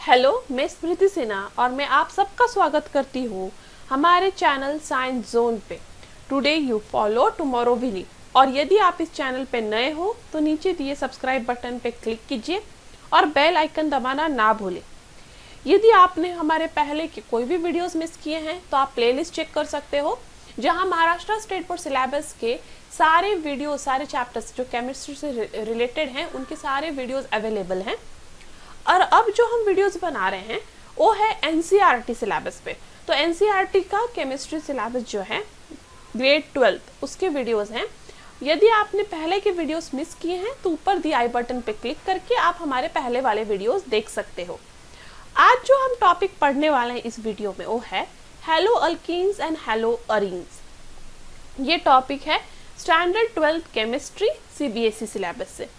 Hello, मैं स्मृति सिन्हा और मैं आप सबका स्वागत करती हूँ हमारे चैनल साइंस जोन पे। Today you follow tomorrow we leave. और यदि आप इस चैनल पे नए हो तो नीचे दिए सब्सक्राइब बटन पे क्लिक कीजिए और बेल आइकन दबाना ना भूलें। यदि आपने हमारे पहले के कोई भी वीडियोस मिस किए हैं तो आप प्लेलिस्ट चेक कर सकते हो, जहां महाराष्ट्र स्टेट बोर्ड सिलेबस के सारे वीडियो, सारे चैप्टर्स जो केमिस्ट्री से रिलेटेड हैं, उनके सारे वीडियोस अवेलेबल हैं। और अब जो हम वीडियोस बना रहे हैं वो है एनसीईआरटी सिलेबस पे। तो एनसीईआरटी का केमिस्ट्री सिलेबस जो है ग्रेड 12 उसके वीडियोस हैं। यदि आपने पहले के वीडियोस मिस किए हैं तो ऊपर दी आई बटन पे क्लिक करके आप हमारे पहले वाले वीडियोस देख सकते हो। आज जो हम टॉपिक पढ़ने वाले हैं इस वीडियो में वो है hello alkenes and hello arenes. ये टॉपिक है standard 12th chemistry CBSE syllabus से।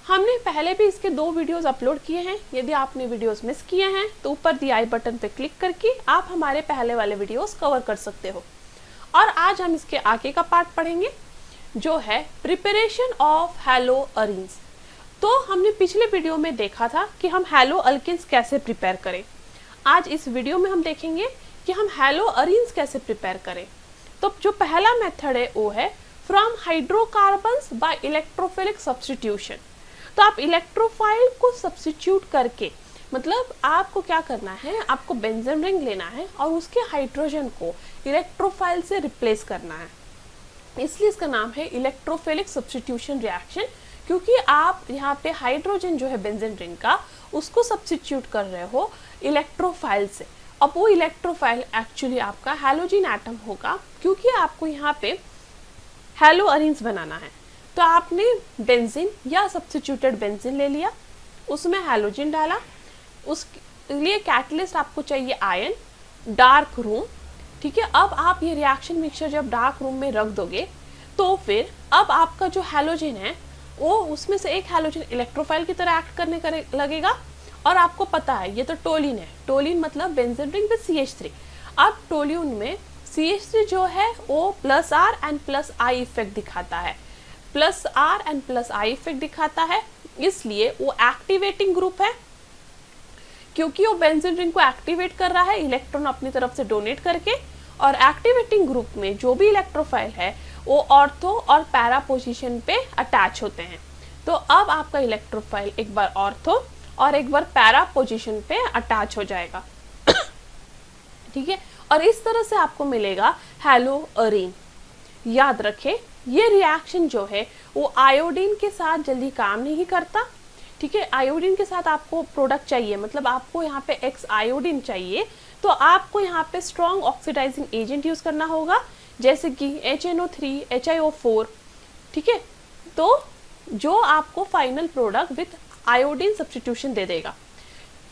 हमने पहले भी इसके 2 वीडियोस अपलोड किए हैं। यदि आपने वीडियोस मिस किए हैं तो ऊपर दी आई बटन पे क्लिक करके आप हमारे पहले वाले वीडियोस कवर कर सकते हो। और आज हम इसके आगे का पार्ट पढ़ेंगे जो है प्रिपरेशन ऑफ हैलो अरीन्स। तो हमने पिछले वीडियो में देखा था कि हम हैलो अल्किन्स कैसे प्रिपेयर करें। आज इस वीडियो में हम देखेंगे कि हम हैलो अरीन्स कैसे प्रिपेयर करें। तो जो पहला मेथड है वो है from hydrocarbons by electrophilic substitution. तो आप इलेक्ट्रोफाइल को सब्स्टिट्यूट करके, मतलब आपको क्या करना है, आपको बेंजीन रिंग लेना है और उसके हाइड्रोजन को इलेक्ट्रोफाइल से रिप्लेस करना है। इसलिए इसका नाम है इलेक्ट्रोफिलिक सब्स्टिट्यूशन रिएक्शन, क्योंकि आप यहाँ पे हाइड्रोजन जो है बेंजीन रिंग का उसको सब्स्टिट्यूट कर रहे हो इलेक्ट्रोफाइल से। अब वो इलेक्ट्रोफाइल एक्चुअली आपका हैलोजन एटम होगा, क्योंकि आपको यहाँ पे हैलो अरीन्स बनाना है। तो आपने बेंजीन या सब्स्टिट्यूटेड बेंजीन ले लिया, उसमें हैलोजन डाला, उसके लिए कैटलिस्ट आपको चाहिए आयन, डार्क रूम। ठीक है, अब आप ये रिएक्शन मिक्सचर जब डार्क रूम में रख दोगे तो फिर अब आपका जो हैलोजन है वो उसमें से एक हैलोजन इलेक्ट्रोफाइल की तरह एक्ट करने लगेगा। और आपको पता है ये तो टोलिन है, टोलिन मतलब बेंजीन रिंग विद CH3। अब टोलिन में CH3 जो है वो +R एंड +I इफेक्ट दिखाता है, +R एंड +I इफेक्ट दिखाता है, इसलिए वो एक्टिवेटिंग ग्रुप है, क्योंकि वो बेंजीन रिंग को एक्टिवेट कर रहा है इलेक्ट्रॉन अपनी तरफ से डोनेट करके। और एक्टिवेटिंग ग्रुप में जो भी इलेक्ट्रोफाइल है वो ऑर्थो और पैरा पोजीशन पे अटैच होते हैं। तो अब आपका इलेक्ट्रोफाइल एक बार ऑर्थो और एक बार पैरा पोजीशन पे अटैच हो जाएगा। ठीक है, और इस तरह से आपको मिलेगा हैलो अरीन। याद रखें ये रिएक्शन जो है वो आयोडीन के साथ जल्दी काम नहीं करता। ठीक है, आयोडीन के साथ आपको प्रोडक्ट चाहिए, मतलब आपको यहाँ पे X आयोडीन चाहिए, तो आपको यहाँ पे स्ट्रॉन्ग ऑक्सीडाइजिंग एजेंट यूज करना होगा, जैसे कि HNO3, HiO4। ठीक है, तो जो आपको final product with iodine substitution दे देगा।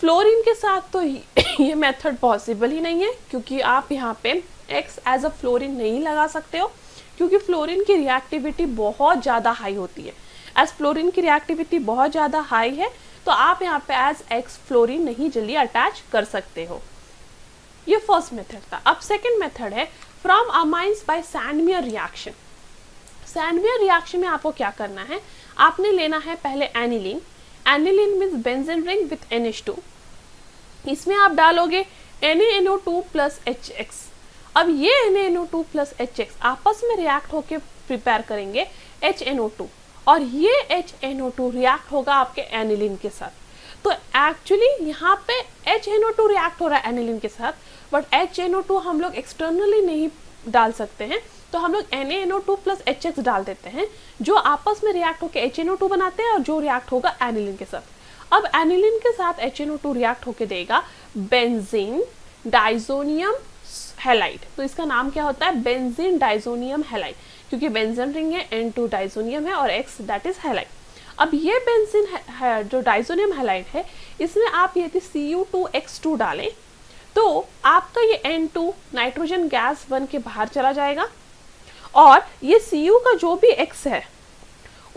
फ्लोरीन के साथ तो ये मेथड पॉसिबल ही नहीं है, क्योंकि आप यहाँ पे X एज अ फ्लोरीन नहीं लगा सकते हो, क्योंकि फ्लोरीन की रिएक्टिविटी बहुत ज़्यादा हाई होती है। एज फ्लोरीन की रिएक्टिविटी बहुत ज़्यादा हाई है तो आप यहाँ पे एज X फ्लोरीन नहीं जल्दी अटैच कर सकते हो। ये फर्स्ट मेथड था। अब सेकेंड मेथड है from amines by Sandmeyer reaction. Sandmeyer reaction में आपको क्या करना है, आपने लेना है पहले aniline. Aniline means benzene ring with NH2। इसमें आप डालोगे NaNO2 + HX। अब ये NaNO2 + HX आपस में रिएक्ट होके प्रिपेयर करेंगे HNO2, और ये HNO2 रिएक्ट होगा आपके एनिलीन के साथ। तो एक्चुअली यहाँ पे HNO2 रिएक्ट हो रहा है एनिलीन के साथ, बट HNO2 हम लोग एक्सटर्नली नहीं डाल सकते हैं, तो हम लोग NaNO2 + HX डाल देते हैं, जो आपस में रिएक्ट होकर HNO2 बनाते हैं और जो रिएक्ट होगा एनिलीन के साथ। अब एनिलीन के साथ HNO2 रिएक्ट होके देगा बेंजीन डाइजोनियम हैलाइड। तो इसका नाम क्या होता है, बेंजीन डाइजोनियम हैलाइड, क्योंकि बेंजीन रिंग है, N2 डाइजोनियम है और X दैट इज हैलाइड। अब ये बेंजीन है जो डाइजोनियम हैलाइड है, इसमें आप यदि Cu2X2 डालें तो आपका ये N2 नाइट्रोजन गैस बन के बाहर चला जाएगा, और ये Cu का जो भी X है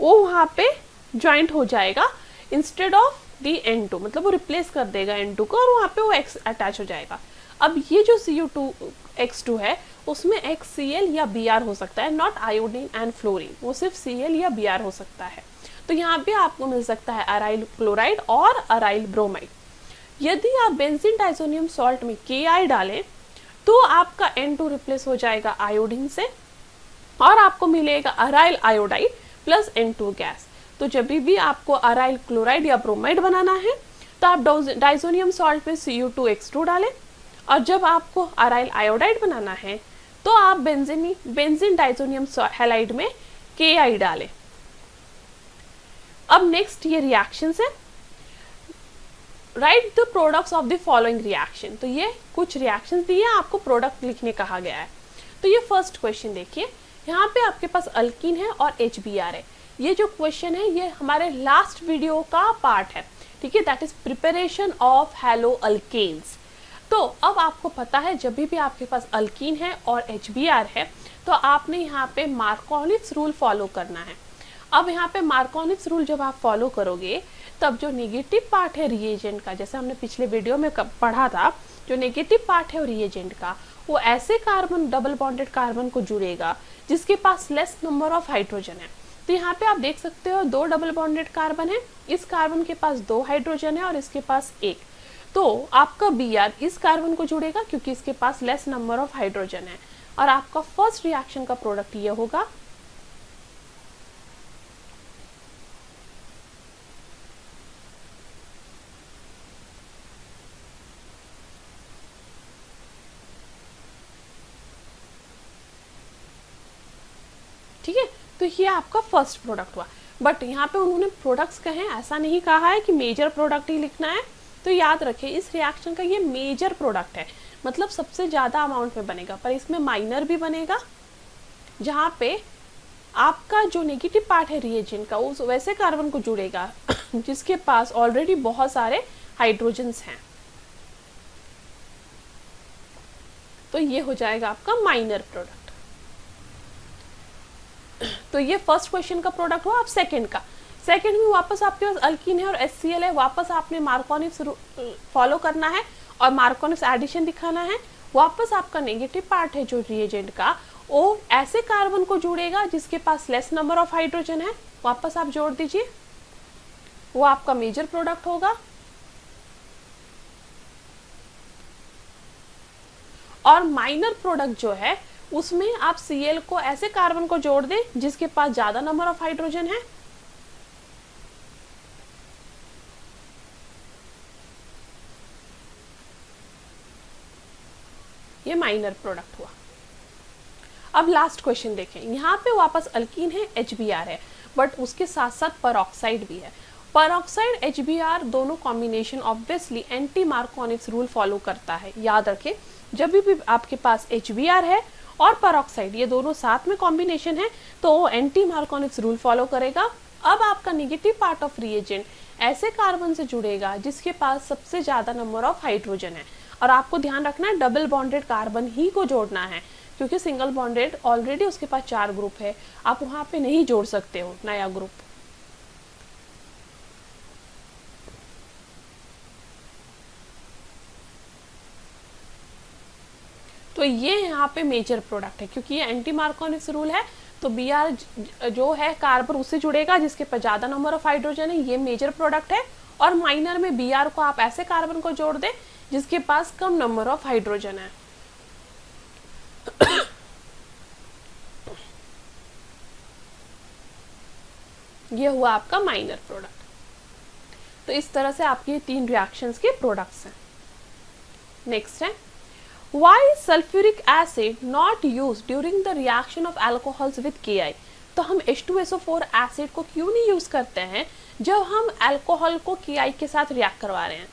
वो वहाँ पे ज्वाइंट हो जाएगा इंस्टेड ऑफ दी N2, मतलब वो रिप्लेस कर देगा N2 को और वहाँ पे वो X अटैच हो जाएगा। अब ये जो Cu2X2 है उसमें HCl या Br हो सकता है, नॉट आयोडीन एंड फ्लोरीन, वो सिर्फ Cl या Br हो सकता है। तो यहाँ पे आपको मिल सकता है अराइल क्लोराइड और अराइल ब्रोमाइड। यदि आप बेंजीन डाइजोनियम सॉल्ट में Ki डालें तो आपका N2 रिप्लेस हो जाएगा आयोडीन से और आपको मिलेगा aryl iodide plus N2 gas. तो जब भी आपको अराइल क्लोराइड या ब्रोमाइड बनाना है तो आप डाइजोनियम सॉल्ट में Cu2H2 डालें, और जब आपको अराइल आयोडाइड बनाना है तो आप बेंजीन डाइजोनियम हैलाइड में Ki डालें। अब नेक्स्ट ये रिएक्शंस है। Write the products of the following reaction. तो ये कुछ रिएक्शंस दिए, आपको प्रोडक्ट लिखने कहा गया है। तो ये फर्स्ट क्वेश्चन देखिए, यहाँ पे आपके पास अल्कीन है और HBr है। ये जो क्वेश्चन है ये हमारे लास्ट वीडियो का पार्ट है, ठीक है, that is preparation of halo alkanes. तो अब आपको पता है जब भी आपके पास अल्कीन है और HBr है तो आपने यहाँ पे मार्कोनिट्स रूल फॉलो करना है। अब यहाँ पे मार्कोनिट्स रूल जब आप फॉलो करोगे तब जो नेगेटिव पार्ट है रिएजेंट का, जैसे हमने पिछले वीडियो में पढ़ा था, जो नेगेटिव पार्ट है रिएजेंट का वो ऐसे कार्बन डबल बॉन्डेड कार्बन को जुड़ेगा जिसके पास लेस नंबर ऑफ हाइड्रोजन है। तो यहाँ पे आप देख सकते हो 2 डबल बॉन्डेड कार्बन है, इस कार्बन के पास 2 हाइड्रोजन है और इसके पास 1। तो आपका Br इस कार्बन को जुड़ेगा क्योंकि इसके पास लेस नंबर ऑफ हाइड्रोजन है, और आपका फर्स्ट रिएक्शन का प्रोडक्ट ये होगा। ठीक है, तो ये आपका फर्स्ट प्रोडक्ट हुआ। बट यहाँ पे उन्होंने प्रोडक्ट्स कहे, ऐसा नहीं कहा है कि मेजर प्रोडक्ट ही लिखना है। तो याद रखें इस रिएक्शन का ये मेजर प्रोडक्ट है, मतलब सबसे ज्यादा अमाउंट में बनेगा, पर इसमें माइनर भी बनेगा जहाँ पे आपका जो नेगेटिव पार्ट है रिएजेंट का उस वैसे कार्बन को जुड़ेगा जिसके पास ऑलरेडी बहुत सारे हाइड्रोजन्स हैं। तो ये हो जाएगा आपका माइनर प्रोडक्ट। तो ये फर्स्ट क्वेश्चन का प्रोडक्ट हुआ। अब सेकंड में वापस आपके पास अल्कीन है और HCl है, वापस आपने मार्कोनिट्स फॉलो करना है और मार्कोनिट्स एडिशन दिखाना है। वापस आपका नेगेटिव पार्ट है जो रिएजेंट का वो ऐसे कार्बन को जुड़ेगा जिसके पास लेस नंबर ऑफ हाइड्रोजन है, वापस आप जोड़ दीजिए, वो आपका मेजर प्रोडक्ट होगा। और माइनर प्रोडक्ट जो है उसमें आप Cl को ऐसे कार्बन को जोड़ दें जिसके पास ज्यादा नंबर ऑफ हाइड्रोजन है, ये माइनर प्रोडक्ट हुआ। अब लास्ट क्वेश्चन देखें, यहाँ पे वापस अल्कीन है, HBr है, बट उसके साथ साथ परऑक्साइड भी है। परऑक्साइड HBr दोनों combination obviously anti Markovnikov rule follow करता है। याद रखें जब भी आपके पास HBr है और परऑक्साइड ये दोनों साथ में कॉम्बिनेशन है तो वो एंटी मार्कोनिट्स रूल फॉलो करेगा। अब आपका नेगेटिव पार्ट ऑफ रिएजेंट ऐसे कार्बन से जुड़ेगा जिसके पास सबसे ज्यादा नंबर ऑफ हाइड्रोजन है, और आपको ध्यान रखना है डबल बॉन्डेड कार्बन ही को जोड़ना है क्योंकि सिंगल बॉन्डेड ऑलरेडी उसके पास 4 ग्रुप है, आप वहां पे नहीं जोड़ सकते हो नया ग्रुप। तो ये यहाँ पे मेजर प्रोडक्ट है क्योंकि ये एंटी मार्कोनिट्स रूल है। तो Br जो है कार्बन उससे जुड़ेगा जिसके पास ज्यादा नंबर ऑफ हाइड्रोजन है, ये मेजर प्रोडक्ट है। और माइनर में Br को आप ऐसे कार्बन को जोड़ दें जिसके पास कम नंबर ऑफ हाइड्रोजन है। ये हुआ आपका माइनर प्रोडक्ट। तो इस तरह से आपके 3 रिएक्शंस के प्रोडक्ट्स हैं। नेक्स्ट है Why is sulfuric acid not used during the reaction of alcohols with Ki? तो हम H2SO4 एसिड को क्यों नहीं यूज करते हैं जब हम अल्कोहल को Ki के साथ रिएक्ट करवा रहे हैं?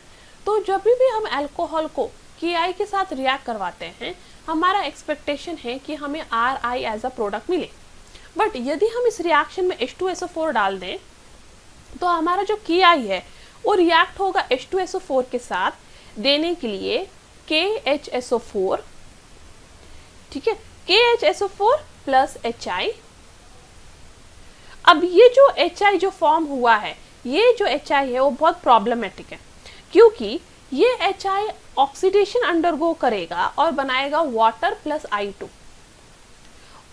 तो जब भी हम अल्कोहल को Ki के साथ रिएक्ट करवाते हैं हमारा एक्सपेक्टेशन है कि हमें Ri एज अ प्रोडक्ट मिले। बट यदि हम इस रिएक्शन में H2SO4 डाल दें तो हमारा जो Ki है वो रिएक्ट होगा H2SO4 के साथ देने के लिए KHSO4, ठीक है, KHSO4 प्लस HI। अब ये जो HI जो फॉर्म हुआ है, ये जो HI है वो बहुत प्रॉब्लमेटिक है क्योंकि ये HI ऑक्सीडेशन अंडरगो करेगा और बनाएगा वाटर प्लस I2,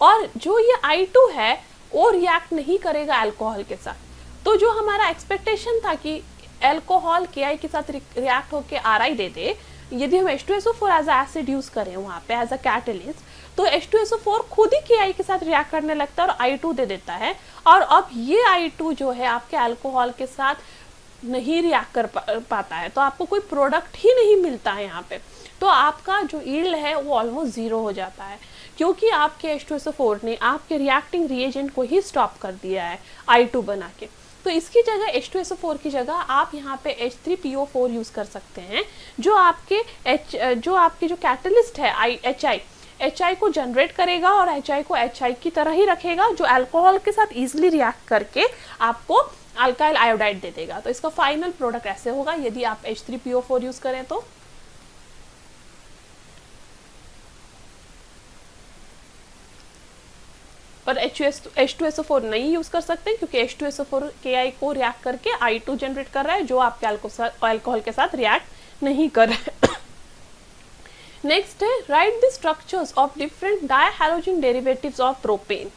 और जो ये I2 है वो रिएक्ट नहीं करेगा अल्कोहल के साथ। तो जो हमारा एक्सपेक्टेशन था कि एल्कोहल Ki के साथ रिएक्ट होके Ri दे दे, यदि हम H2SO4 as a acid use करें वहाँ पे एज अ कैटलिस्ट, तो H2SO4 खुद ही Ki के साथ रिएक्ट करने लगता है और I2 दे देता है, और अब ये I2 जो है आपके अल्कोहल के साथ नहीं रिएक्ट कर पाता है, तो आपको कोई प्रोडक्ट ही नहीं मिलता है यहाँ पे। तो आपका जो यील्ड है वो ऑलमोस्ट जीरो हो जाता है, क्योंकि आपके H2SO4 ने आपके रिएक्टिंग रिएजेंट को ही स्टॉप कर दिया है I2 बना के। तो इसकी जगह H2SO4 की जगह आप यहाँ पे H3PO4 यूज कर सकते हैं, जो आपके जो कैटलिस्ट है HI को जनरेट करेगा और HI को HI की तरह ही रखेगा, जो अल्कोहल के साथ इजीली रिएक्ट करके आपको अल्काइल आयोडाइड दे देगा। तो इसका फाइनल प्रोडक्ट ऐसे होगा यदि आप H3PO4 यूज करें तो। पर H2SO4 नहीं यूज कर सकते, क्योंकि H2SO4 Ki को रिएक्ट करके I2 जनरेट कर रहा है, जो आपके अल्कोहल के साथ रिएक्ट नहीं कर रहा है। नेक्स्ट है write the structures of different dihalogen derivatives of propane.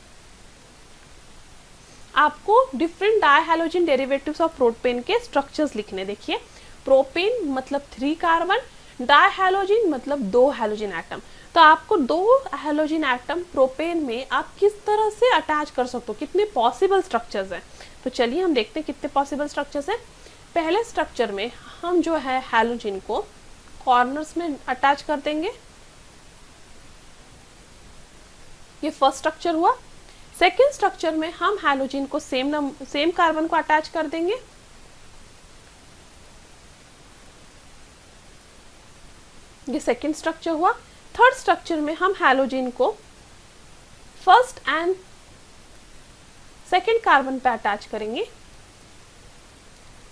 आपको different dihalogen derivatives of propane के स्ट्रक्चर्स लिखने। देखिए, प्रोपेन मतलब 3 कार्बन, डायहैलोजन मतलब 2 हैलोजन एटम। तो आपको 2 हैलोजन एटम प्रोपेन में आप किस तरह से अटैच कर सकते हो, कितने पॉसिबल स्ट्रक्चर्स हैं। तो चलिए हम देखते हैं कितने पॉसिबल स्ट्रक्चर्स हैं। पहले स्ट्रक्चर में हम जो है हैलोजन को कॉर्नर्स में अटैच कर देंगे, ये फर्स्ट स्ट्रक्चर हुआ। सेकेंड स्ट्रक्चर में हम हैलोजन को सेम कार्बन को अटैच कर देंगे, ये सेकेंड स्ट्रक्चर हुआ। थर्ड स्ट्रक्चर में हम हैलोजन को फर्स्ट एंड सेकेंड कार्बन पे अटैच करेंगे,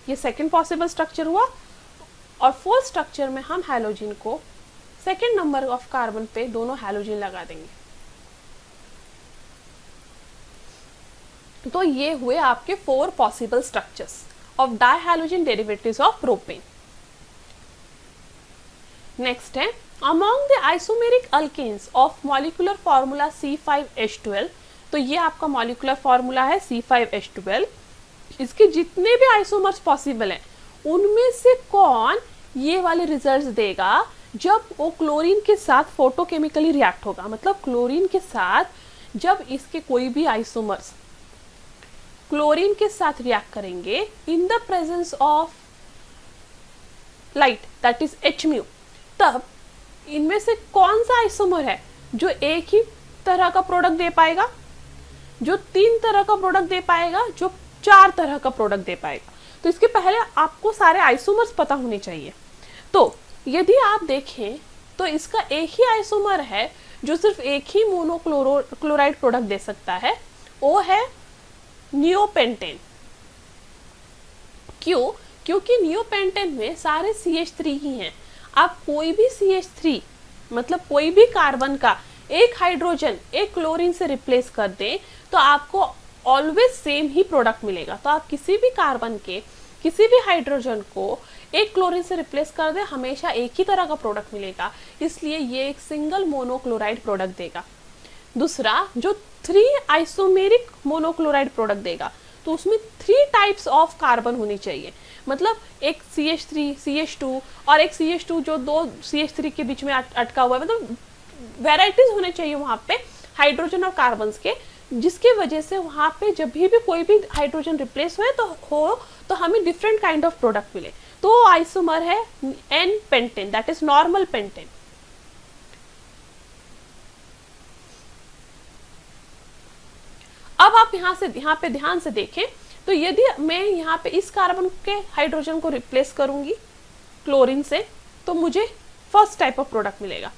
ये सेकेंड पॉसिबल स्ट्रक्चर हुआ। और फोर्थ स्ट्रक्चर में हम हैलोजन को सेकेंड नंबर ऑफ कार्बन पे दोनों हैलोजन लगा देंगे। तो ये हुए आपके 4 possible structures of dihalogen derivatives of propane. Next है among the isomeric alkanes of molecular formula C5H12। तो ये आपका मॉलिक्यूलर फॉर्मूला है C5H12। इसके जितने भी आइसोमर्स पॉसिबल हैं, उनमें से कौन ये वाले रिजल्ट्स देगा जब वो क्लोरीन के साथ फोटोकेमिकली रिएक्ट होगा। मतलब क्लोरीन के साथ जब इसके कोई भी आइसोमर्स क्लोरीन के साथ रिएक्ट करेंगे in the presence of light, that is Hµ, तब इनमें से कौन सा आइसोमर है जो एक ही तरह का प्रोडक्ट दे पाएगा, जो 3 तरह का प्रोडक्ट दे पाएगा, जो 4 तरह का प्रोडक्ट दे पाएगा। तो इसके पहले आपको सारे आइसोमर्स पता होने चाहिए। तो यदि आप देखें तो इसका एक ही आइसोमर है जो सिर्फ एक ही मोनोक्लोराइड प्रोडक्ट दे सकता है, वो है नियोपेंटेन। क्यों? क्योंकि नियोपेंटेन में सारे CH3 ही हैं। आप कोई भी CH3 मतलब कोई भी कार्बन का एक हाइड्रोजन एक क्लोरीन से रिप्लेस कर दें तो आपको ऑलवेज सेम ही प्रोडक्ट मिलेगा। तो आप किसी भी कार्बन के किसी भी हाइड्रोजन को एक क्लोरीन से रिप्लेस कर दें, हमेशा एक ही तरह का प्रोडक्ट मिलेगा, इसलिए ये एक सिंगल मोनोक्लोराइड प्रोडक्ट देगा। दूसरा, जो 3 आइसोमेरिक मोनोक्लोराइड प्रोडक्ट देगा, तो उसमें 3 टाइप्स ऑफ कार्बन होनी चाहिए। मतलब एक CH3 CH2 और एक CH2 जो 2 CH3 के बीच में अटका हुआ है, मतलब वेराइटीज होने चाहिए वहाँ पे हाइड्रोजन और कार्बन के, जिसकी वजह से वहाँ पे जब भी कोई भी हाइड्रोजन रिप्लेस हो तो हमें डिफरेंट काइंड ऑफ प्रोडक्ट मिले। तो आइसोमर है N-पेंटेन, दैट इज नॉर्मल पेंटेन। अब आप यहाँ पे ध्यान से देखें तो यदि मैं यहाँ पे इस कार्बन के हाइड्रोजन को रिप्लेस करूंगी क्लोरीन से, तो मुझे फर्स्ट टाइप ऑफ प्रोडक्ट मिलेगा।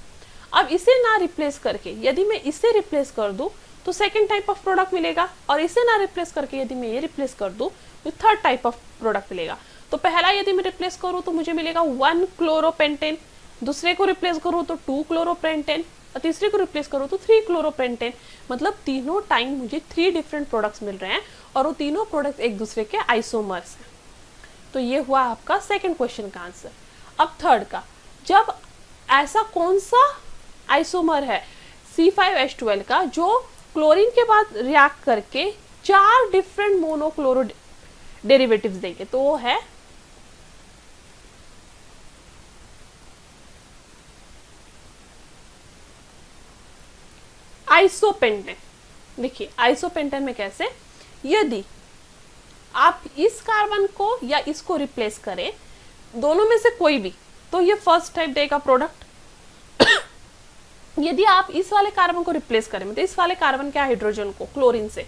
अब इसे ना रिप्लेस करके यदि मैं इसे रिप्लेस कर दूं तो सेकेंड टाइप ऑफ प्रोडक्ट मिलेगा, और इसे ना रिप्लेस करके यदि मैं ये रिप्लेस कर दूं तो थर्ड टाइप ऑफ प्रोडक्ट मिलेगा। तो पहला यदि मैं रिप्लेस करूं तो मुझे मिलेगा 1 क्लोरोपेंटेन, दूसरे को रिप्लेस करूं तो 2 क्लोरोपेंटेन, और तीसरे को रिप्लेस करूं तो 3 क्लोरोपेंटेन। मतलब तीनों टाइम मुझे 3 डिफरेंट प्रोडक्ट्स मिल रहे हैं और वो तीनों प्रोडक्ट्स एक दूसरे के आइसोमर्स हैं। तो ये हुआ आपका सेकंड क्वेश्चन का आंसर। अब थर्ड का, जब ऐसा कौन सा आइसोमर है C5H12 का जो क्लोरीन के बाद रिएक्ट करके 4 डिफरेंट मोनोक्लोरो डेरिवेटिव्स देंगे, तो वो है आइसोपेंटेन। देखिए आइसोपेंटेन में कैसे, यदि आप इस कार्बन को या इसको रिप्लेस करें, दोनों में से कोई भी, तो ये फर्स्ट टाइप देगा प्रोडक्ट। यदि आप इस वाले कार्बन को रिप्लेस करें, मतलब इस वाले कार्बन के हाइड्रोजन को क्लोरीन से,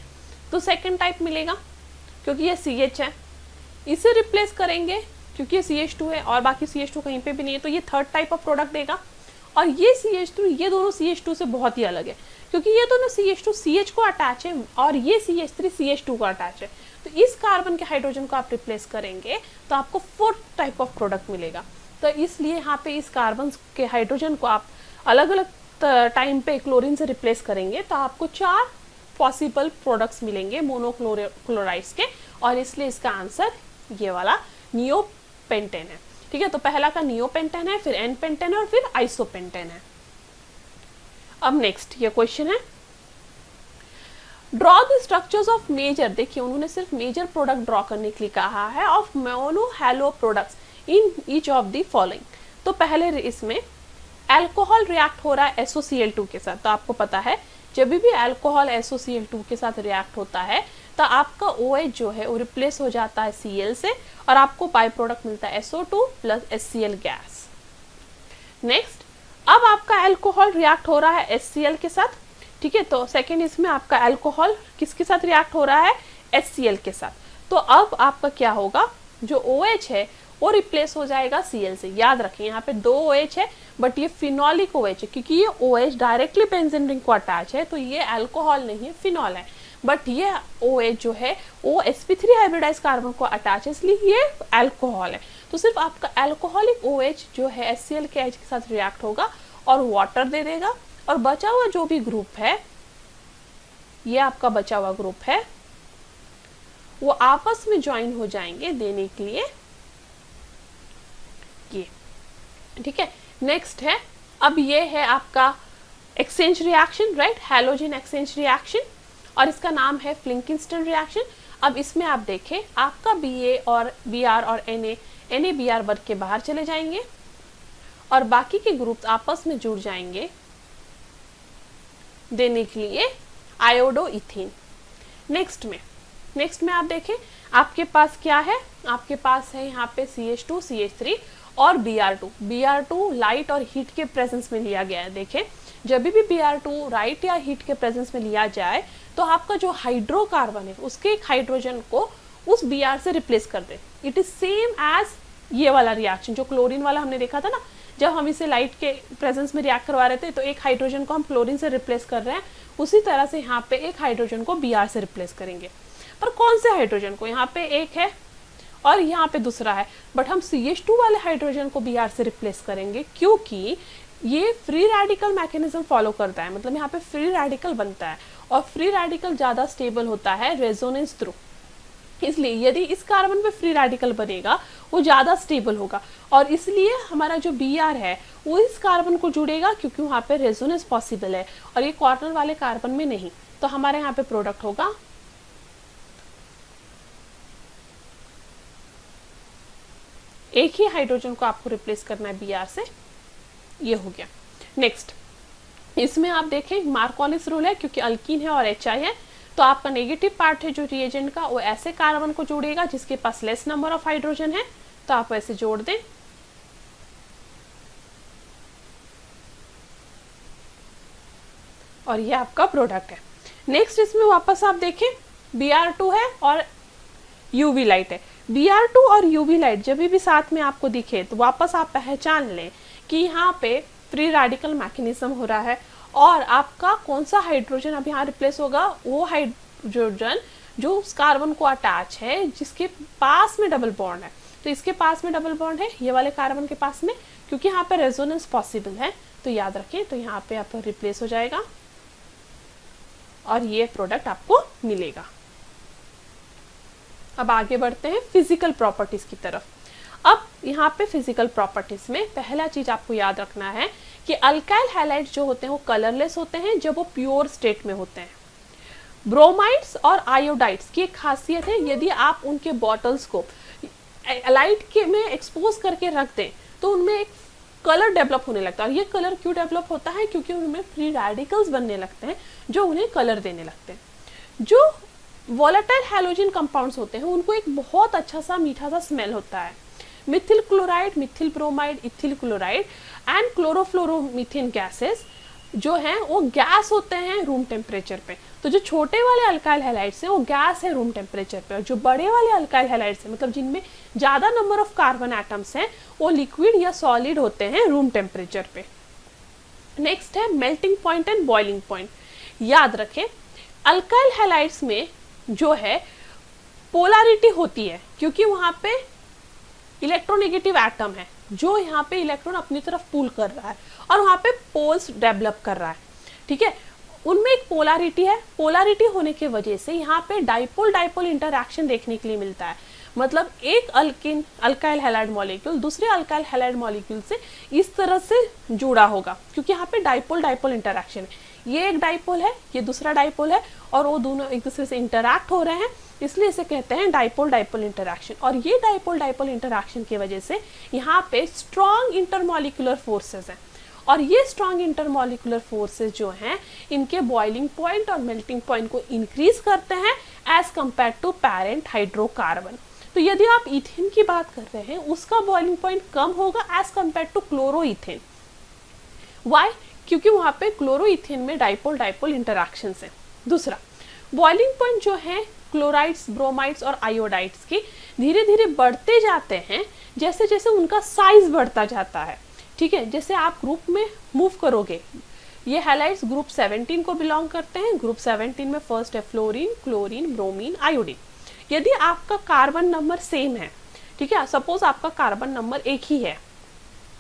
तो सेकंड टाइप मिलेगा, क्योंकि ये CH है। इसे रिप्लेस करेंगे क्योंकि ये CH2 है और बाकी CH2 कहीं पे भी नहीं है, तो ये थर्ड टाइप ऑफ प्रोडक्ट देगा। और ये CH2, ये दोनों CH2 से बहुत ही अलग है, क्योंकि ये दोनों CH2 CH को अटैच है और ये CH3 CH2 को अटैच है। तो इस कार्बन के हाइड्रोजन को आप रिप्लेस करेंगे तो आपको फोर्थ टाइप ऑफ प्रोडक्ट मिलेगा। तो इसलिए यहाँ पे इस कार्बन के हाइड्रोजन को आप अलग अलग टाइम पे क्लोरीन से रिप्लेस करेंगे तो आपको 4 पॉसिबल प्रोडक्ट्स मिलेंगे मोनोक्लोराइड्स के, और इसलिए इसका आंसर ये वाला नियोपेंटेन है। ठीक है, तो पहला का नियोपेंटेन है, फिर एन पेंटेन है और फिर आइसोपेंटेन है। अब नेक्स्ट ये क्वेश्चन है, draw the structures of major, देखिए उन्होंने सिर्फ मेजर प्रोडक्ट ड्रॉ करने के लिए कहा है, of monohalo products in each of the following. तो पहले इसमें अल्कोहल रिएक्ट हो रहा है SOCl2 के साथ। तो आपको पता है जब भी अल्कोहल SOCl2 के साथ रिएक्ट होता है तो आपका OH जो है वो रिप्लेस हो जाता है Cl से और आपको बाई प्रोडक्ट मिलता है SO2 plus HCl gas. Next, अब आपका अल्कोहल रिएक्ट हो रहा है HCl के साथ। ठीक है, तो सेकेंड इसमें आपका अल्कोहल किसके साथ रिएक्ट हो रहा है, HCl के साथ। तो अब आपका क्या होगा, जो OH है वो रिप्लेस हो जाएगा Cl से। याद रखें यहाँ पे 2 OH है, बट ये फिनोलिक OH है, क्योंकि ये OH डायरेक्टली बेंजीन रिंग को अटैच है, तो ये अल्कोहल नहीं है, फिनॉल है। बट ये OH जो है वो sp3 हाइब्रिडाइज कार्बन को अटैच है, इसलिए ये अल्कोहल है। तो सिर्फ आपका अल्कोहलिक OH जो है HCl के H के साथ रिएक्ट होगा और वाटर दे देगा, और बचा हुआ जो भी ग्रुप है, ये आपका बचा हुआ ग्रुप है, वो आपस में ज्वाइन हो जाएंगे देने के लिए ये। ठीक है, नेक्स्ट है, अब ये है आपका exchange reaction, right, halogen exchange reaction, और इसका नाम है फ्लिंकिंस्टन रिएक्शन। अब इसमें आप देखें आपका Ba और Br और Na वर्ग के बाहर चले जाएंगे और बाकी के ग्रुप्स आपस में जुड़ जाएंगे देने के लिए आयोडो इथेन। नेक्स्ट में आप देखें आपके पास क्या है, आपके पास है यहाँ पे CH2 CH3 और Br2 लाइट और हीट के प्रेजेंस में लिया गया है। देखें जब भी Br2 लाइट या हीट के प्रेजेंस में लिया जाए तो आपका जो हाइड्रोकार्बन है उसके एक हाइड्रोजन को उस Br से रिप्लेस कर दे। इट इज सेम एज ये वाला रिएक्शन जो क्लोरीन वाला हमने देखा था ना, जब हम इसे लाइट के प्रेजेंस में रिएक्ट करवा रहे थे तो एक हाइड्रोजन को हम क्लोरीन से रिप्लेस कर रहे हैं, उसी तरह से यहाँ पे एक हाइड्रोजन को Br से रिप्लेस करेंगे। पर कौन से हाइड्रोजन को, यहाँ पे एक है और यहाँ पे दूसरा है, बट हम CH2 वाले हाइड्रोजन को Br से रिप्लेस करेंगे क्योंकि ये फ्री रेडिकल मैकेनिज्म फॉलो करता है, मतलब यहाँ पे फ्री रेडिकल बनता है और फ्री रेडिकल ज़्यादा स्टेबल होता है रेजोनेंस थ्रू। इसलिए यदि इस कार्बन पे फ्री रेडिकल बनेगा वो ज़्यादा स्टेबल होगा और इसलिए हमारा जो Br है वो इस कार्बन को जुड़ेगा क्योंकि वहाँ पे रेजोनेंस पॉसिबल है और ये कॉर्नर वाले कार्बन में नहीं। तो हमारे यहाँ पे प्रोडक्ट होगा एक ही हाइड्रोजन को आपको रिप्लेस करना है Br से, ये हो गया। नेक्स्ट इसमें आप देखें मार्कोलिस रूल है क्योंकि अल्कीन है और HI है, तो आपका नेगेटिव पार्ट है जो रिएजेंट का वो ऐसे कार्बन को जोड़ेगा जिसके पास लेस नंबर ऑफ हाइड्रोजन है, तो आप ऐसे जोड़ दें। और ये आपका प्रोडक्ट है। नेक्स्ट इसमें वापस आप देखें Br2 है और UV लाइट है। Br2 और UV लाइट जब भी साथ में आपको दिखे तो वापस आप पहचान लें कि यहाँ पे फ्री रेडिकल मैकेनिज्म हो रहा है और आपका कौन सा हाइड्रोजन अब यहाँ रिप्लेस होगा, वो हाइड्रोजन जो उस कार्बन को अटैच है जिसके पास में डबल बॉन्ड है। तो इसके पास में डबल बॉन्ड है ये वाले कार्बन के पास में, क्योंकि यहाँ पे रेजोनेंस पॉसिबल है, तो याद रखें। तो यहाँ पे आपका रिप्लेस हो जाएगा और ये प्रोडक्ट आपको मिलेगा। अब आगे बढ़ते हैं फिजिकल प्रॉपर्टीज की तरफ। अब यहाँ पे फिजिकल प्रॉपर्टीज में पहला चीज आपको याद रखना है कि अल्काइल हैलाइड्स जो होते हैं वो कलरलेस होते हैं जब वो प्योर स्टेट में होते हैं। ब्रोमाइड्स और आयोडाइड्स की एक खासियत है, यदि आप उनके बॉटल्स को लाइट के में एक्सपोज करके रख दें तो उनमें एक कलर डेवलप होने लगता है। और ये कलर क्यों डेवलप होता है? क्योंकि उनमें फ्री रेडिकल्स बनने लगते हैं जो उन्हें कलर देने लगते हैं। जो वोलेटाइल हैलोजन कंपाउंड्स होते हैं उनको एक बहुत अच्छा सा मीठा सा स्मेल होता है। Methyl chloride, methyl bromide, ethyl chloride and chlorofluoromethane gases जो हैं वो गैस होते हैं रूम टेम्परेचर पे। तो जो छोटे वाले अल्काइल हैलाइड्स हैं वो गैस है रूम टेम्परेचर पे, और जो बड़े वाले अल्काइल हैलाइड्स हैं मतलब जिनमें ज़्यादा नंबर ऑफ कार्बन एटम्स हैं वो लिक्विड या सॉलिड होते हैं रूम टेम्परेचर पे। नेक्स्ट है melting point and boiling point. याद रखें अल्काइल हैलाइड्स में जो है पोलैरिटी होती है क्योंकि वहाँ पे इलेक्ट्रोनेगेटिव एटम है जो यहाँ पे इलेक्ट्रॉन अपनी तरफ पुल कर रहा है और वहाँ पे पोल्स डेवलप कर रहा है। ठीक है, उनमें एक पोलैरिटी है। पोलैरिटी होने की वजह से यहाँ पे डाइपोल डाइपोल इंटरैक्शन देखने के लिए मिलता है। मतलब एक अल्काइल हैलाइड मॉलिक्यूल दूसरे अल्काइल हैलाइड मॉलिक्यूल से इस तरह से जुड़ा होगा क्योंकि यहाँ पे डाइपोल डाइपोल इंटरैक्शन है। ये एक डाइपोल है, ये दूसरा डाइपोल है और वो दोनों एक दूसरे से इंटरैक्ट हो रहे हैं, इसलिए इसे कहते हैं डाइपोल डाइपोल इंटरैक्शन। और ये डाइपोल डाइपोल इंटरैक्शन की वजह से यहाँ पे स्ट्रॉन्ग इंटरमॉलिक्यूलर फोर्सेस हैं और ये स्ट्रॉन्ग इंटरमॉलिक्यूलर फोर्सेस जो हैं इनके बॉइलिंग पॉइंट और मेल्टिंग पॉइंट को इंक्रीज करते हैं as compare to parent hydrocarbon. तो यदि आप इथेन की बात कर रहे हैं उसका बॉइलिंग पॉइंट कम होगा as compare to chloroethane. Why? क्योंकि वहाँ पे क्लोरोइथेन में डाइपोल डाइपोल इंटरैक्शंस हैं। दूसरा बॉइलिंग पॉइंट जो है क्लोराइड्स, ब्रोमाइड्स और आयोडाइड्स की धीरे धीरे बढ़ते जाते हैं जैसे जैसे उनका साइज बढ़ता जाता है। ठीक है, जैसे आप ग्रुप में मूव करोगे, ये हैलाइड्स ग्रुप 17 को बिलोंग करते हैं। ग्रुप 17 में फर्स्ट है फ्लोरीन, क्लोरीन, ब्रोमीन, आयोडीन। यदि आपका कार्बन नंबर सेम है, ठीक है, सपोज आपका कार्बन नंबर एक ही है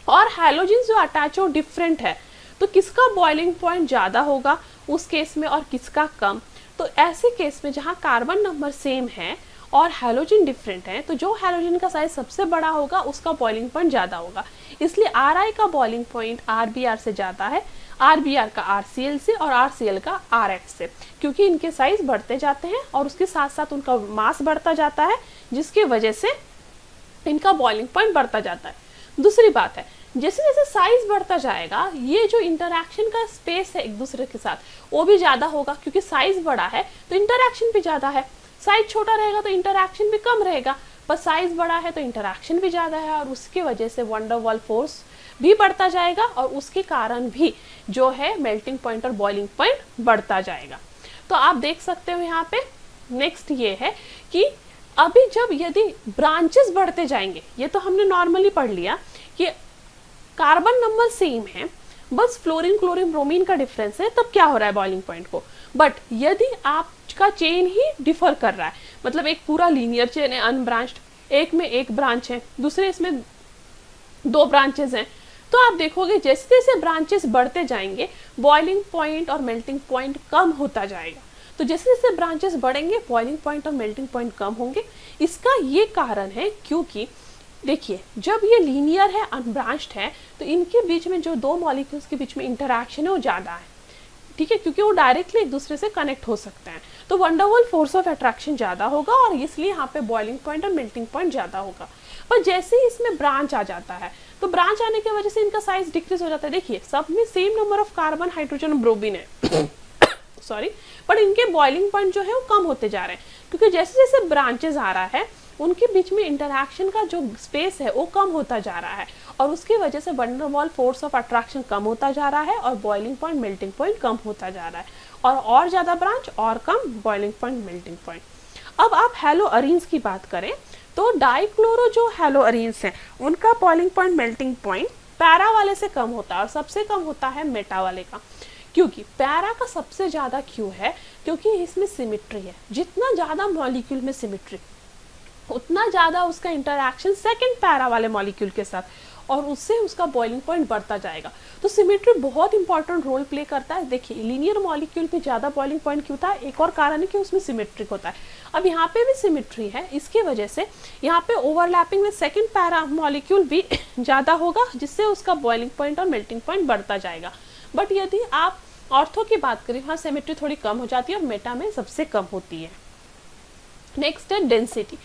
और हैलोजन जो अटैच हो डिफरेंट है, तो किसका बॉइलिंग पॉइंट ज़्यादा होगा उस केस में और किसका कम? तो ऐसे केस में जहाँ कार्बन नंबर सेम है और हैलोजन डिफरेंट है तो जो हैलोजन का साइज सबसे बड़ा होगा उसका बॉइलिंग पॉइंट ज़्यादा होगा। इसलिए Ri का बॉइलिंग पॉइंट RBr से ज़्यादा है, RBr का RCl से और RCl का RH से, क्योंकि इनके साइज बढ़ते जाते हैं और उसके साथ साथ उनका मास बढ़ता जाता है जिसकी वजह से इनका बॉइलिंग पॉइंट बढ़ता जाता है। दूसरी बात है जैसे जैसे साइज बढ़ता जाएगा ये जो इंटरैक्शन का स्पेस है एक दूसरे के साथ वो भी ज़्यादा होगा, क्योंकि साइज बड़ा है तो इंटरैक्शन भी ज़्यादा है। साइज छोटा रहेगा तो इंटरैक्शन भी कम रहेगा, पर साइज बड़ा है तो इंटरैक्शन भी ज़्यादा है और उसकी वजह से वंडर वाल फोर्स भी बढ़ता जाएगा और उसके कारण भी जो है मेल्टिंग पॉइंट और बॉइलिंग पॉइंट बढ़ता जाएगा। तो आप देख सकते हो यहाँ पे नेक्स्ट ये है कि अभी जब यदि ब्रांचेस बढ़ते जाएंगे, ये तो हमने नॉर्मली पढ़ लिया कि कार्बन नंबर सेम है, बस फ्लोरीन, क्लोरीन, ब्रोमीन का डिफरेंस है, तब क्या हो रहा है बॉइलिंग पॉइंट को। बट यदि आपका चेन ही डिफर कर रहा है, मतलब एक पूरा लीनियर चेन है अनब्रांच्ड, एक में एक ब्रांच है, दूसरे इसमें दो ब्रांचेस हैं, तो आप देखोगे जैसे जैसे ब्रांचेस बढ़ते जाएंगे बॉइलिंग पॉइंट और मेल्टिंग पॉइंट कम होता जाएगा। तो जैसे जैसे ब्रांचेस बढ़ेंगे बॉइलिंग पॉइंट और मेल्टिंग पॉइंट कम होंगे। इसका ये कारण है क्योंकि देखिए जब ये लीनियर है, अनब्रांच्ड है, तो इनके बीच में जो दो मॉलिक्यूल्स के बीच में इंटरैक्शन है वो ज़्यादा है। ठीक है, क्योंकि वो डायरेक्टली एक दूसरे से कनेक्ट हो सकते हैं, तो वंडरवॉल फोर्स ऑफ अट्रैक्शन ज़्यादा होगा और इसलिए यहाँ पे बॉइलिंग पॉइंट और मेल्टिंग पॉइंट ज़्यादा होगा। पर जैसे ही इसमें ब्रांच आ जाता है तो ब्रांच आने की वजह से इनका साइज डिक्रीज हो जाता है। देखिए सब में same number of carbon, hydrogen, bromine है सॉरी, पर इनके बॉइलिंग पॉइंट जो है वो कम होते जा रहे हैं क्योंकि जैसे जैसे ब्रांचेस आ रहा है उनके बीच में इंटरैक्शन का जो स्पेस है वो कम होता जा रहा है और उसकी वजह से वंडरवॉल फोर्स ऑफ अट्रैक्शन कम होता जा रहा है और बॉइलिंग पॉइंट, मेल्टिंग पॉइंट कम होता जा रहा है और ज़्यादा ब्रांच और कम बॉइलिंग पॉइंट, मेल्टिंग पॉइंट। अब आप हैलोअरीन्स की बात करें तो डाइक्लोरो जो हैलोअरीन्स हैं उनका boiling point, melting point para वाले से कम होता है और सबसे कम होता है मेटा वाले का। क्योंकि पैरा का सबसे ज़्यादा क्यों है? क्योंकि इसमें सिमिट्री है। जितना ज़्यादा मॉलिक्यूल में सिमिट्री उतना ज़्यादा उसका इंटरैक्शन सेकंड पैरा वाले मॉलिक्यूल के साथ और उससे उसका बॉइलिंग पॉइंट बढ़ता जाएगा। तो सिमिट्री बहुत इंपॉर्टेंट रोल प्ले करता है। देखिए लीनियर मॉलिक्यूल पे ज़्यादा बॉइलिंग पॉइंट क्यों था? एक और कारण है कि उसमें सिमिट्रिक होता है। अब यहाँ पे भी सिमिट्री है, इसकी वजह से यहाँ पे ओवरलैपिंग में सेकंड पैरा मॉलिक्यूल भी ज़्यादा होगा जिससे उसका बॉइलिंग पॉइंट और मेल्टिंग पॉइंट बढ़ता जाएगा। बट यदि आप ऑर्थो की बात करें वहाँ सिमिट्री थोड़ी कम हो जाती है और मेटा में सबसे कम होती है। नेक्स्ट है डेंसिटी।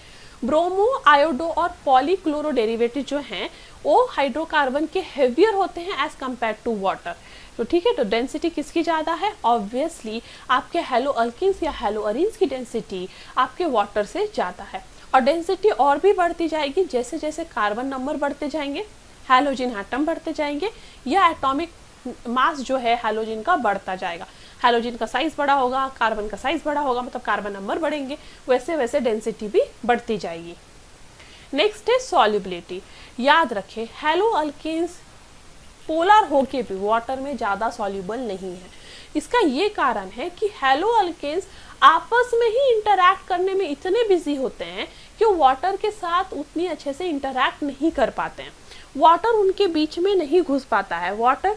ब्रोमो, आयोडो और पॉलीक्लोरो डेरिवेटिव जो हैं वो हाइड्रोकार्बन के हेवियर होते हैं एज कम्पेयर टू वाटर। तो ठीक है, तो डेंसिटी किसकी ज़्यादा है? ऑब्वियसली आपके हेलो अल्किन्स या हेलो अरीन्स की डेंसिटी आपके वाटर से ज़्यादा है। और डेंसिटी और भी बढ़ती जाएगी जैसे जैसे कार्बन नंबर बढ़ते जाएंगे, हैलोजन एटम बढ़ते जाएंगे, या एटॉमिक मास जो है हैलोजन का बढ़ता जाएगा। हैलोजन का साइज बड़ा होगा, कार्बन का साइज बड़ा होगा, मतलब कार्बन नंबर बढ़ेंगे, वैसे वैसे डेंसिटी भी बढ़ती जाएगी। नेक्स्ट है सॉल्युबिलिटी। याद रखें, हेलो अल्केन्स पोलर होके भी वाटर में ज़्यादा सॉल्युबल नहीं है। इसका ये कारण है कि हेलो अल्केन्स आपस में ही इंटरैक्ट करने में इतने बिजी होते हैं कि वो वाटर के साथ उतनी अच्छे से इंटरैक्ट नहीं कर पाते हैं। वाटर उनके बीच में नहीं घुस पाता है, वाटर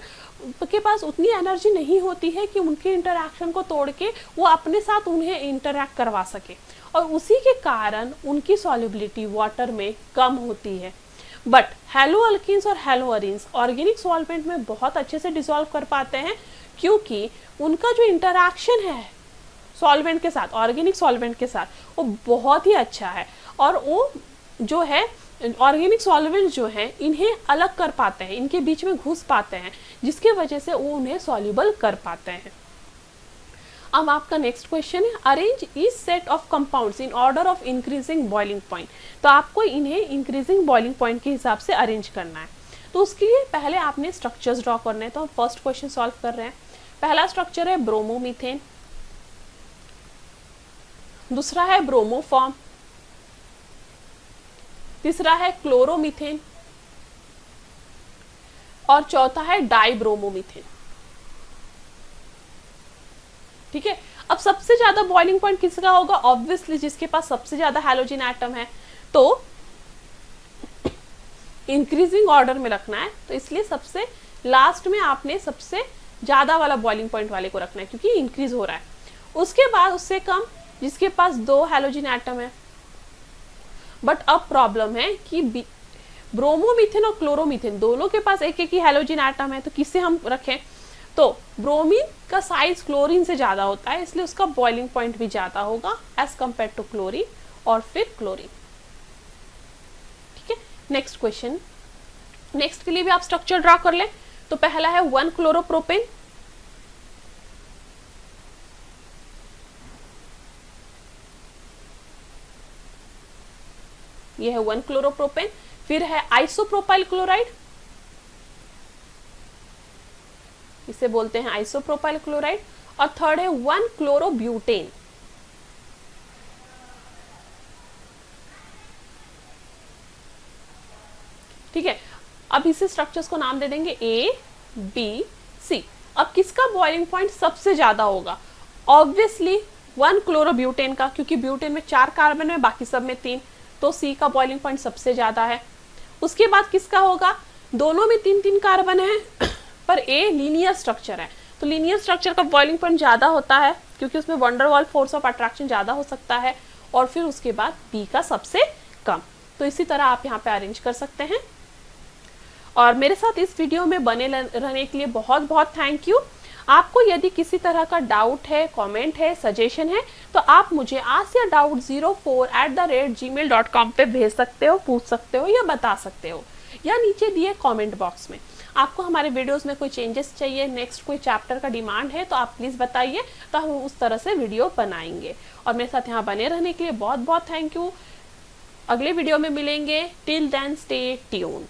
के पास उतनी एनर्जी नहीं होती है कि उनके इंटरैक्शन को तोड़ के वो अपने साथ उन्हें इंटरैक्ट करवा सके, और उसी के कारण उनकी सॉल्युबिलिटी वाटर में कम होती है। बट हेलो अल्किन्स और हेलो अरीन्स ऑर्गेनिक सॉल्वेंट में बहुत अच्छे से डिसॉल्व कर पाते हैं, क्योंकि उनका जो इंटरैक्शन है सॉल्वेंट के साथ, ऑर्गेनिक सॉल्वेंट के साथ, वो बहुत ही अच्छा है। और वो जो है ऑर्गेनिक सॉल्वेंट जो है इन्हें अलग कर पाते हैं, इनके बीच में घुस पाते हैं, जिसके वजह से वो उन्हें सॉल्युबल कर पाते हैं। अब आपका नेक्स्ट क्वेश्चन है, arrange each set of compounds in order of increasing boiling point. तो आपको इन्हें इंक्रीजिंग बॉइलिंग पॉइंट के हिसाब से अरेंज करना है। तो उसके लिए पहले आपने स्ट्रक्चर्स ड्रॉ करने हैं। तो हम फर्स्ट क्वेश्चन सॉल्व कर रहे हैं। पहला स्ट्रक्चर है ब्रोमोमीथेन, दूसरा है ब्रोमोफॉर्म, तीसरा है क्लोरोमीथेन, और चौथा है डाइब्रोमोमीथेन। ठीक है, अब सबसे ज्यादा बॉइलिंग पॉइंट किसका होगा? ऑब्वियसली जिसके पास सबसे ज्यादा हैलोजन एटम है। तो इंक्रीजिंग ऑर्डर में रखना है, तो इसलिए सबसे लास्ट में आपने सबसे ज्यादा वाला बॉइलिंग पॉइंट वाले को रखना है, क्योंकि इंक्रीज हो रहा है। उसके बाद उससे कम जिसके पास 2 हैलोजन एटम है। बट अब प्रॉब्लम है कि ब्रोमोमीथेन और क्लोरोमीथेन दोनों के पास एक एक ही हैलोजन एटम है, तो किससे हम रखें? तो ब्रोमीन का साइज क्लोरीन से ज्यादा होता है, इसलिए उसका बॉइलिंग पॉइंट भी ज्यादा होगा एज कंपेयर टू क्लोरीन और फिर क्लोरीन। ठीक है, नेक्स्ट क्वेश्चन, नेक्स्ट के लिए भी आप स्ट्रक्चर ड्रॉ कर लें। तो पहला है 1 क्लोरोप्रोपेन, ये है 1 क्लोरोप्रोपेन। फिर है आइसोप्रोपाइल क्लोराइड, इसे बोलते हैं आइसोप्रोपाइल क्लोराइड। और थर्ड है 1 क्लोरोब्यूटेन। ठीक है, अब इसे स्ट्रक्चर्स को नाम दे देंगे A, B, C। अब किसका बॉइलिंग पॉइंट सबसे ज्यादा होगा? ऑब्वियसली 1 क्लोरोब्यूटेन का, क्योंकि ब्यूटेन में 4 कार्बन है, बाकी सब में 3, तो C का बॉइलिंग पॉइंट सबसे ज्यादा है। उसके बाद किसका होगा? दोनों में 3-3 कार्बन है, पर A लीनियर स्ट्रक्चर है, तो लीनियर स्ट्रक्चर का बॉइलिंग पॉइंट ज्यादा होता है, क्योंकि उसमें वंडरवॉल फोर्स ऑफ अट्रैक्शन ज्यादा हो सकता है। और फिर उसके बाद B का सबसे कम। तो इसी तरह आप यहाँ पे अरेंज कर सकते हैं। और मेरे साथ इस वीडियो में बने रहने के लिए बहुत बहुत थैंक यू। आपको यदि किसी तरह का डाउट है, कमेंट है, सजेशन है, तो आप मुझे askyadoubts04@gmail.com पे भेज सकते हो, पूछ सकते हो या बता सकते हो, या नीचे दिए कमेंट बॉक्स में। आपको हमारे वीडियोस में कोई चेंजेस चाहिए, नेक्स्ट कोई चैप्टर का डिमांड है, तो आप प्लीज़ बताइए, तो हम उस तरह से वीडियो बनाएंगे। और मेरे साथ यहाँ बने रहने के लिए बहुत बहुत थैंक यू। अगले वीडियो में मिलेंगे। Till then stay tuned.